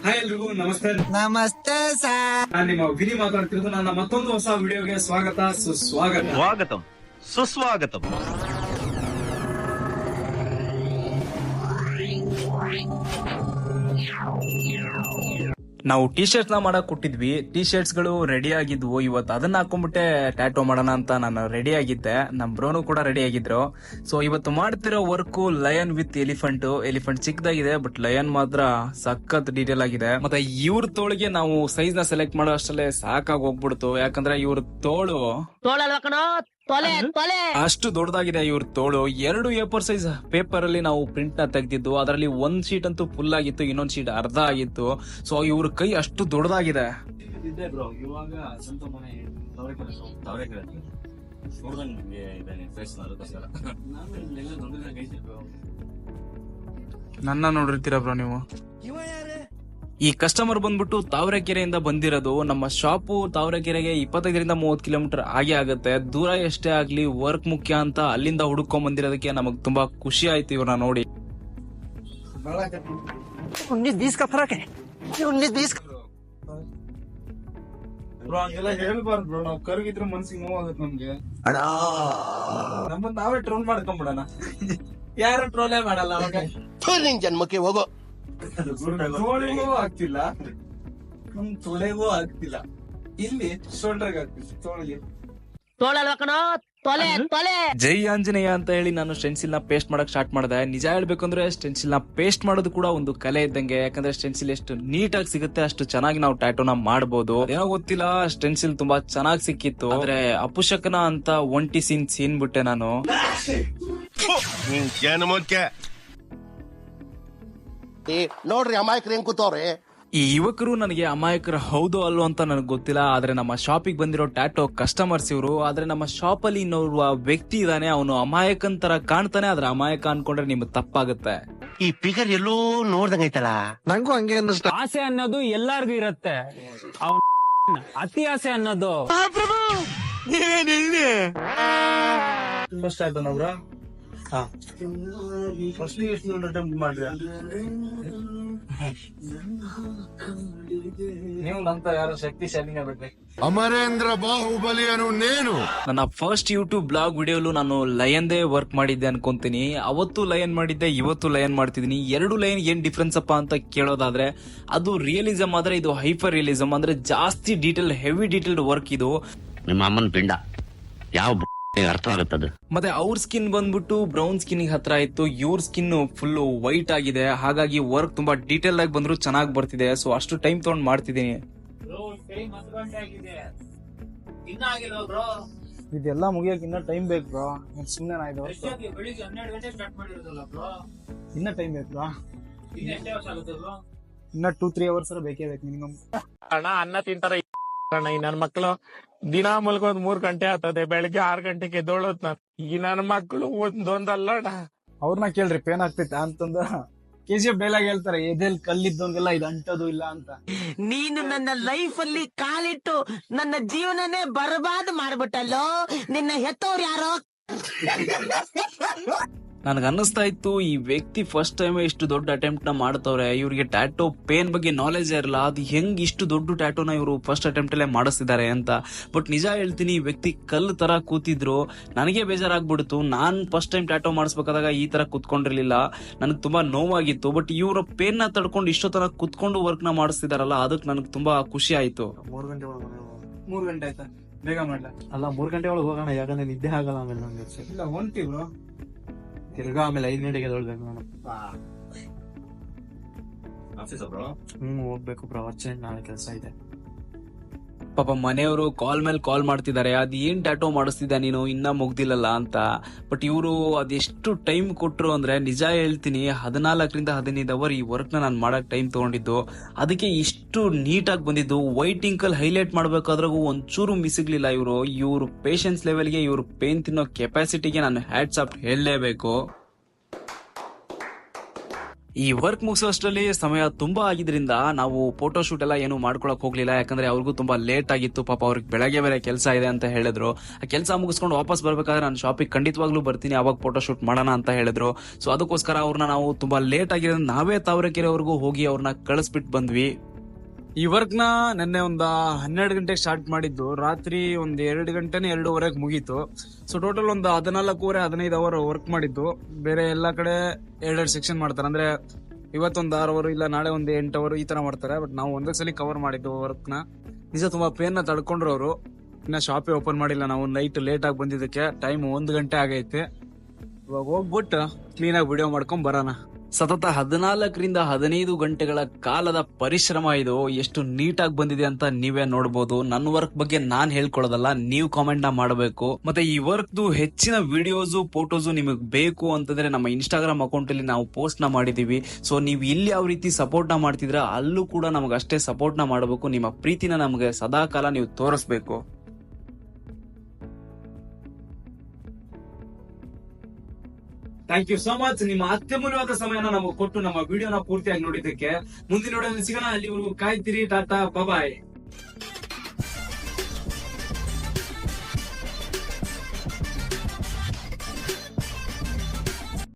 Hi ಎಲ್ರಿಗೂ ನಮಸ್ತೆ. ನಮಸ್ತೆ ಸರ್. ನಾನು ನಿಮ್ಮ ವಿನಿ ಮಾತಾಡ್ತಿರೋದು. ನನ್ನ ಮತ್ತೊಂದು ಹೊಸ ವಿಡಿಯೋಗೆ ಸ್ವಾಗತ ಸುಸ್ವಾಗತ. ಸುಸ್ವಾಗತಂ. ನಾವು ಟಿ ಶರ್ಟ್ಸ್ ನ ಮಾಡಕ್ ಕೊಟ್ಟಿದ್ವಿ. ಟಿ ಶರ್ಟ್ಸ್ ಗಳು ರೆಡಿ ಆಗಿದ್ವು. ಇವತ್ತು ಅದನ್ನ ಹಾಕೊಂಡ್ಬಿಟ್ಟೆ ಟ್ಯಾಟೋ ಮಾಡೋಣ ಅಂತ ನಾನು ರೆಡಿ ಆಗಿದ್ದೆ. ನಮ್ ಬ್ರೋನು ಕೂಡ ರೆಡಿ ಆಗಿದ್ರು. ಸೊ ಇವತ್ತು ಮಾಡ್ತಿರೋ ವರ್ಕ್ ಲಯನ್ ವಿತ್ ಎಲಿಫೆಂಟ್ ಚಿಕ್ಕದಾಗಿದೆ, ಬಟ್ ಲಯನ್ ಮಾತ್ರ ಸಖತ್ ಡೀಟೇಲ್ ಆಗಿದೆ. ಮತ್ತೆ ಇವ್ರ ತೋಳಿಗೆ ನಾವು ಸೈಜ್ ನ ಸೆಲೆಕ್ಟ್ ಮಾಡೋ ಅಷ್ಟಲ್ಲೇ ಸಾಕಾಗಿ ಹೋಗ್ಬಿಡ್ತು. ಯಾಕಂದ್ರೆ ಇವ್ರ ತೋಳು ಅಷ್ಟು ದೊಡ್ಡದಾಗಿದೆ. ಇವ್ರ ತೋಳು 2 A4 ಸೈಜ್ ಪೇಪರ್ ಅಲ್ಲಿ ನಾವು ಪ್ರಿಂಟ್ ನ ತೆಗ್ದಿದ್ದು. ಅದರಲ್ಲಿ ಒಂದ್ ಶೀಟ್ ಅಂತೂ ಫುಲ್ ಆಗಿತ್ತು, ಇನ್ನೊಂದ್ ಶೀಟ್ ಅರ್ಧ ಆಗಿತ್ತು. ಸೊ ಇವ್ರ ಕೈ ಅಷ್ಟು ದೊಡ್ಡದಾಗಿದೆ. ನನ್ನ ನೋಡಿರ್ತೀರ ಬ್ರೋ ನೀವು. ಈ ಕಸ್ಟಮರ್ ಬಂದ್ಬಿಟ್ಟು ತಾವರೆಕೆರೆಯಿಂದ ಬಂದಿರೋದು. ನಮ್ಮ ಶಾಪು ತಾವರೆಕೆರೆಗೆ 25-30 ಕಿಲೋಮೀಟರ್ ಆಗೇ ಆಗುತ್ತೆ. ದೂರ ಎಷ್ಟೇ ಆಗ್ಲಿ ವರ್ಕ್ ಮುಖ್ಯ ಅಂತ ಅಲ್ಲಿಂದ ಹುಡುಕೊಂಡ್ ಬಂದಿರೋದಕ್ಕೆ ನಮಗ್ ತುಂಬಾ ಖುಷಿ ಆಯ್ತು ಇವ್ರನ್ನ ನೋಡಿ. 19-20 का फर्क है. 19-20 ಬ್ರೋ ಹಂಗೆಲ್ಲ ಹೇಳ್ಬಾರ್ದು ಬ್ರೋ. ನಾವ್ ಕರ್ಗಿದ್ರೆ ಮನ್ಸಿಗೆ ನೋವಾಗುತ್ತೆ ನಮ್ಗೆ. ನಮ್ಮನ್ನ ನಾವೇ ಟ್ರೋಲ್ ಮಾಡ್ಕೊಂಡ್ಬಿಡೋಣ. ಯಾರು ಟ್ರೋಲೇ ಮಾಡಲ್ಲ ಅವಾಗ. ನಿನ್ ಜನ್ಮಕ್ಕೆ ಹೋಗೋ. ತೋಳಿಗೂ ಆಗ್ತಿಲ್ಲ, ತೊಳೆಗೂ ಆಗ್ತಿಲ್ಲ. ಇಲ್ಲಿ ಶೋಲ್ಡರ್ಗೆ ಆಗ್ತಿಲ್ಲ, ತೋಳಿಗೆ. ಜೈ ಆಂಜನೇಯ ಅಂತ ಹೇಳಿ ನಾನು ಸ್ಟೆನ್ಸಿಲ್ ನ ಪೇಸ್ಟ್ ಮಾಡಕ್ ಸ್ಟಾರ್ಟ್ ಮಾಡಿದೆ. ನಿಜ ಹೇಳ್ಬೇಕಂದ್ರೆ ಸ್ಟೆನ್ಸಿಲ್ ನ ಪೇಸ್ಟ್ ಮಾಡೋದು ಕೂಡ ಒಂದು ಕಲೆ ಇದ್ದಂಗೆ. ಯಾಕಂದ್ರೆ ಸ್ಟೆನ್ಸಿಲ್ ಎಷ್ಟು ನೀಟ್ ಆಗಿ ಸಿಗುತ್ತೆ ಅಷ್ಟು ಚೆನ್ನಾಗಿ ನಾವು ಟ್ಯಾಟೋನ ಮಾಡಬಹುದು. ಏನೋ ಗೊತ್ತಿಲ್ಲ, ಸ್ಟೆನ್ಸಿಲ್ ತುಂಬಾ ಚೆನ್ನಾಗಿ ಸಿಕ್ಕಿತ್ತು. ಆದ್ರೆ ಅಪುಶಕನ ಅಂತ ಒಂಟಿ ಸೀನ್ ಬಿಟ್ಟೆ ನಾನು. ನೋಡ್ರಿ ಅಮಾಯಕರು ಹೆಂಗ್ ಕೂತವ್ರೆ. ಈ ಯುವಕರು ನನಗೆ ಅಮಾಯಕರು ಹೌದು ಅಲ್ಲೋ ಅಂತ ನನಗೆ ಗೊತ್ತಿಲ್ಲ. ಆದ್ರೆ ನಮ್ಮ ಶಾಪಿಗೆ ಬಂದಿರೋ ಟ್ಯಾಟೋ ಕಸ್ಟಮರ್ಸ್ ಇವರು. ಆದ್ರೆ ನಮ್ಮ ಶಾಪ್ ಅಲ್ಲಿ ಇನ್ನೋರ್ವ ವ್ಯಕ್ತಿ ಇದಾನೆ, ಅವನು ಅಮಾಯಕನ್ ತರ ಕಾಣ್ತಾನೆ. ಆದ್ರೆ ಅಮಾಯಕ ಅನ್ಕೊಂಡ್ರೆ ನಿಮ್ಗೆ ತಪ್ಪಾಗುತ್ತೆ. ಈ ಫಿಗರ್ ಎಲ್ಲೋ ನೋಡ್ದಂಗೈತಲ್ಲ. ನಂಗೂ ಹಂಗೆ ಅನ್ನಿಸ್ತು. ಆಸೆ ಅನ್ನೋದು ಎಲ್ಲಾರ್ಗು ಇರತ್ತೆ. ಅತಿ ಆಸೆ ಅನ್ನೋದು ಫಸ್ಟ್ ಆಯ್ತು ನವ್ರ. ಫಸ್ಟ್ ಎಷ್ಟು ಅಟೆಂಪ್ಟ್ ಮಾಡ್ರಿ ನೀವು. ನಂತರ ಯಾರು ಶಕ್ತಿಶಾಲಿನೇ ಬಿಡ್ಬೇಕು. ಅಮರೇಂದ್ರ ಬಾಹುಬಲಿಯನು ನೇನು. ನನ್ನ ಫಸ್ಟ್ ಯೂಟ್ಯೂಬ್ ಬ್ಲಾಗ್ ವಿಡಿಯೋಲು ನಾನು ಲಯನ್ದೇ ವರ್ಕ್ ಮಾಡಿದ್ದೆ ಅನ್ಕೊಂತೀನಿ. ಅವತ್ತು ಲಯನ್ ಮಾಡಿದ್ದೆ, ಇವತ್ತು ಲಯನ್ ಮಾಡ್ತಿದ್ದೀನಿ. 2 ಲಯನ್ ಏನ್ ಡಿಫ್ರೆನ್ಸ್ ಅಪ್ಪ ಅಂತ ಕೇಳೋದಾದ್ರೆ ಅದು ರಿಯಲಿಸಮ್ ಆದ್ರೆ ಇದು ಹೈಪರ್ ರಿಯಲಿಸಮ್. ಅಂದ್ರೆ ಜಾಸ್ತಿ ಡೀಟೇಲ್, ಹೆವಿ ಡೀಟೇಲ್ಡ್ ವರ್ಕ್ ಇದು. ನಿಮ್ಮ ಅಮ್ಮನ ಪಿಂಡ ಯಾವ ಅರ್ಥ ಆಗುತ್ತದೆ. ಮತ್ತೆ ಅವ್ರ ಸ್ಕಿನ್ ಬಂದ್ಬಿಟ್ಟು ಬ್ರೌನ್ ಸ್ಕಿನ್ ಹತ್ರ ಇತ್ತು, ಇವ್ರ ಸ್ಕಿನ್ ಫುಲ್ ವೈಟ್ ಆಗಿದೆ. ಹಾಗಾಗಿ ವರ್ಕ್ ತುಂಬಾ ಡೀಟೇಲ್ ಆಗಿ ಬಂದ್ರು ಚೆನ್ನಾಗಿ ಬರ್ತಿದೆ. ಸೊ ಅಷ್ಟು ಟೈಮ್ ತಗೊಂಡ್ ಮಾಡ್ತಿದ್ದೀನಿ. ಇದೆಲ್ಲ ಮುಗಿಯಕ್ ಇನ್ನ ಟೈಮ್ ಬೇಕು ಬ್ರೋ. ಸುಮ್ಮನೆ ಇನ್ನ ಟೈಮ್ ಬೇಕು ಬ್ರೋ. ಇನ್ನ 2-3 ಅವರ್ಸ್ ಬೇಕೇ ಬೇಕು ಮಿನಿಮಮ್. ಅನ್ನ ತಿಂತಾರ ನನ್ ಮಕ್ಳು. ದಿನ ಮಲ್ಕೋದ್ 3 ಗಂಟೆ ಆಗ್ತದೆ, ಬೆಳಿಗ್ಗೆ 6 ಗಂಟೆಗೆ ಎದ್ದೋಳೋದ್ ನಾನು. ಈ ನನ್ನ ಮಕ್ಳು ಒಂದೊಂದಲ್ಲ. ಅವ್ರನ್ನ ಕೇಳ್ರಿ ಪೇನ್ ಆಗ್ತೈತೆ ಅಂತಂದ. KGF ಡೈಲಾಗ್ ಹೇಳ್ತಾರೆ, ಎದೆಲ್ ಕಲ್ಲಿದ್ದೋಂಗೆಲ್ಲ ಇದು ಅಂಟೋದು ಇಲ್ಲ ಅಂತ. ನೀನು ನನ್ನ ಲೈಫ್ ಅಲ್ಲಿ ಕಾಲಿಟ್ಟು ನನ್ನ ಜೀವನನೇ ಬರ್ಬಾದ್ ಮಾಡ್ಬಿಟ್ಟಲ್ಲೋ. ನಿನ್ನ ಹೆತ್ತವ್ರು ಯಾರೋ. ನನಗೆ ಅನ್ನಿಸ್ತಾ ಇತ್ತು ಈ ವ್ಯಕ್ತಿ ಫಸ್ಟ್ ಟೈಮ್ ಇಷ್ಟು ದೊಡ್ಡ ಅಟೆಂಪ್ಟ್ ನ ಮಾಡ್ತವ್ರೆ. ಇವ್ರಿಗೆ ಟ್ಯಾಟೋ ಪೇನ್ ಬಗ್ಗೆ ನಾಲೆಜ್ ಇರಲ್ಲ. ಅದು ಹೆಂಗ್ ಇಷ್ಟು ದೊಡ್ಡ ಟ್ಯಾಟೋನ ಇವರು ಫಸ್ಟ್ ಅಟೆಂಪ್ಟ್ ಅಲ್ಲೇ ಮಾಡಿಸ್ತಿದ್ದಾರೆ ಅಂತ. ಬಟ್ ನಿಜ ಹೇಳ್ತೀನಿ, ಈ ವ್ಯಕ್ತಿ ಕಲ್ಲು ತರ ಕೂತಿದ್ರು. ನನಗೆ ಬೇಜಾರಾಗ್ಬಿಡ್ತು. ನಾನ್ ಫಸ್ಟ್ ಟೈಮ್ ಟ್ಯಾಟೋ ಮಾಡಿಸ್ಬೇಕಾದಾಗ ಈ ತರ ಕುತ್ಕೊಂಡಿರ್ಲಿಲ್ಲ. ನನಗೆ ತುಂಬಾ ನೋವಾಗಿತ್ತು. ಬಟ್ ಇವ್ರ ಪೇನ್ ನ ತಡ್ಕೊಂಡು ಇಷ್ಟೊತ್ತರ ಕುತ್ಕೊಂಡು ವರ್ಕ್ ನ ಮಾಡಿಸ್ತಿದಾರಲ್ಲ, ಅದಕ್ಕೆ ನನಗೆ ತುಂಬಾ ಖುಷಿ ಆಯ್ತು. 3 ಗಂಟೆ ಆಯ್ತಾ? ಬೇಗ ಮಾಡ್ಲಾ? ಅಲ್ಲ 3 ಗಂಟೆ ಒಳಗೆ ಹೋಗೋಣ, ಯಾಕಂದ್ರೆ ನಿದ್ದೆ ಆಗಲ್ಲ ಆಮೇಲೆ ನಂಗೆ. ಇಲ್ಲ ಹೊಂಟಿ ಬ್ರೋ. ತಿರ್ಗಾ ಆಮೇಲೆ 5 ಗಂಟೆಗೆ ಎದ್ದೇಳ್ಬೇಕು ನಾನು. ಹೋಗ್ಬೇಕು ಬ್ರೋ, ಅರ್ಜೆಂಟ್ ನಾಳೆ ಕೆಲಸ ಇದೆ. ಪಾಪ ಮನೆಯವರು ಕಾಲ್ ಮೇಲೆ ಕಾಲ್ ಮಾಡ್ತಿದ್ದಾರೆ, ಅದ್ ಏನ್ ಟ್ಯಾಟೋ ಮಾಡಿಸ್ತಿದ್ದ ನೀನು, ಇನ್ನ ಮುಗ್ದಿಲ್ಲಲ್ಲ ಅಂತ. ಬಟ್ ಇವರು ಅದೆಷ್ಟು ಟೈಮ್ ಕೊಟ್ರು ಅಂದ್ರೆ ನಿಜ ಹೇಳ್ತೀನಿ, 14-15 ಅವರ್ ಈ ವರ್ಕ್ ನ ನಾನು ಮಾಡಕ್ ಟೈಮ್ ತಗೊಂಡಿದ್ದು. ಅದಕ್ಕೆ ಇಷ್ಟು ನೀಟಾಗಿ ಬಂದಿದ್ದು. ವೈಟ್ ಇಂಕಲ್ ಹೈಲೈಟ್ ಮಾಡ್ಬೇಕಾದ್ರಾಗೂ ಒಂಚೂರು ಮಿಸಿಗ್ಲಿಲ್ಲ. ಇವ್ರು ಪೇಷನ್ಸ್ ಲೆವೆಲ್ಗೆ, ಇವ್ರು ಪೇನ್ ತಿನ್ನೋ ಕೆಪಾಸಿಟಿಗೆ ನಾನು ಹ್ಯಾಟ್ಸ್ ಆಫ್ ಹೇಳಲೇಬೇಕು. ಈ ವರ್ಕ್ ಮುಗಿಸೋಷ್ಟರಲ್ಲಿ ಸಮಯ ತುಂಬಾ ಆಗಿದ್ರಿಂದ ನಾವು ಫೋಟೋ ಶೂಟ್ ಎಲ್ಲ ಏನು ಮಾಡ್ಕೊಳಕ್ ಹೋಗ್ಲಿಲ್ಲ. ಯಾಕಂದ್ರೆ ಅವ್ರಿಗೂ ತುಂಬಾ ಲೇಟ್ ಆಗಿತ್ತು. ಪಾಪ ಅವ್ರಿಗೆ ಬೆಳಗ್ಗೆ ಬೇರೆ ಕೆಲಸ ಇದೆ ಅಂತ ಹೇಳಿದ್ರು. ಆ ಕೆಲಸ ಮುಗಿಸ್ಕೊಂಡು ವಾಪಸ್ ಬರ್ಬೇಕಾದ್ರೆ ನಾನು ಶಾಪಿಗೆ ಖಂಡಿತವಾಗ್ಲೂ ಬರ್ತೀನಿ, ಅವಾಗ ಫೋಟೋ ಶೂಟ್ ಮಾಡೋಣ ಅಂತ ಹೇಳಿದ್ರು. ಸೊ ಅದಕ್ಕೋಸ್ಕರ ಅವ್ರನ್ನ ನಾವು ತುಂಬಾ ಲೇಟ್ ಆಗಿದೆ ನಾವೇ ತಾವರೆಕೆರೆವರೆಗೂ ಹೋಗಿ ಅವ್ರನ್ನ ಕಳಿಸ್ಬಿಟ್ಟು ಬಂದ್ವಿ. ಈ ವರ್ಕ್ ನ ನಿನ್ನೆ 12 ಗಂಟೆಗೆ ಸ್ಟಾರ್ಟ್ ಮಾಡಿದ್ದು, ರಾತ್ರಿ 2 ಗಂಟೆನೇ 2:30 ಮುಗೀತು. ಸೊ ಟೋಟಲ್ 14 15 ಅವರ್ ವರ್ಕ್ ಮಾಡಿದ್ದು. ಬೇರೆ ಎಲ್ಲಾ ಕಡೆ 2 ಸೆಕ್ಷನ್ ಮಾಡ್ತಾರೆ. ಅಂದ್ರೆ ಇವತ್ತೊಂದು 6 ಅವರ್, ಇಲ್ಲ ನಾಳೆ 8 ಅವರ್ ಈ ತರ ಮಾಡ್ತಾರೆ. ಬಟ್ ನಾವು ಒಂದೇ ಸಲ ಕವರ್ ಮಾಡಿದ್ದು ವರ್ಕ್ ನ. ನಿಜ ತುಂಬಾ ಪೇನ್ ನ ತಡ್ಕೊಂಡ್ರು ಅವರು. ಇನ್ನ ಶಾಪೇ ಓಪನ್ ಮಾಡಿಲ್ಲ. ನಾವು ನೈಟ್ ಲೇಟ್ ಆಗಿ ಬಂದಿದ್ದಕ್ಕೆ ಟೈಮ್ 1 ಗಂಟೆ ಆಗೈತೆ. ಇವಾಗ ಹೋಗ್ಬಿಟ್ಟು ಕ್ಲೀನ್ ಆಗಿ ವಿಡಿಯೋ ಮಾಡ್ಕೊಂಡ್ ಬರೋಣ. ಸತತ 14 15 ಗಂಟೆಗಳ ಕಾಲದ ಪರಿಶ್ರಮ ಇದು. ಎಷ್ಟು ನೀಟಾಗಿ ಬಂದಿದೆ ಅಂತ ನೀವೇ ನೋಡಬಹುದು. ನನ್ನ ವರ್ಕ್ ಬಗ್ಗೆ ನಾನ್ ಹೇಳ್ಕೊಳ್ಳೋದಲ್ಲ, ನೀವು ಕಾಮೆಂಟ್ ನ ಮಾಡಬೇಕು. ಮತ್ತೆ ಈ ವರ್ಕ್ ಹೆಚ್ಚಿನ ವಿಡಿಯೋಸ್ ಫೋಟೋಸ್ ನಿಮಗೆ ಬೇಕು ಅಂತಂದ್ರೆ ನಮ್ಮ ಇನ್ಸ್ಟಾಗ್ರಾಮ್ ಅಕೌಂಟ್ ಅಲ್ಲಿ ನಾವು ಪೋಸ್ಟ್ ನ ಮಾಡಿದೀವಿ. ಸೊ ನೀವು ಇಲ್ಲಿ ಯಾವ ರೀತಿ ಸಪೋರ್ಟ್ ನ ಮಾಡ್ತಿದ್ರ ಅಲ್ಲೂ ಕೂಡ ನಮಗೆ ಅಷ್ಟೇ ಸಪೋರ್ಟ್ ನ ಮಾಡಬೇಕು. ನಿಮ್ಮ ಪ್ರೀತಿನ ನಮಗೆ ಸದಾ ಕಾಲ ನೀವು ತೋರಿಸ್ಬೇಕು. Thank you so much. ನಿಮ್ಮ ಅತ್ಯಮೂಲ್ಯವಾದ ಸಮಯನ ನಮಗೆ ಕೊಟ್ಟು ನಮ್ಮ ವಿಡಿಯೋನ ಪೂರ್ತಿಯಾಗಿ ನೋಡಿದ್ದಕ್ಕೆ. ಮುಂದಿನ ವಿಡಿಯೋದಲ್ಲಿ ಸಿಗೋಣ. ಅಲ್ಲಿವರೆಗೂ ಕಾಯ್ತಿರಿ. ಟಾಟಾ, ಬಾಯ್.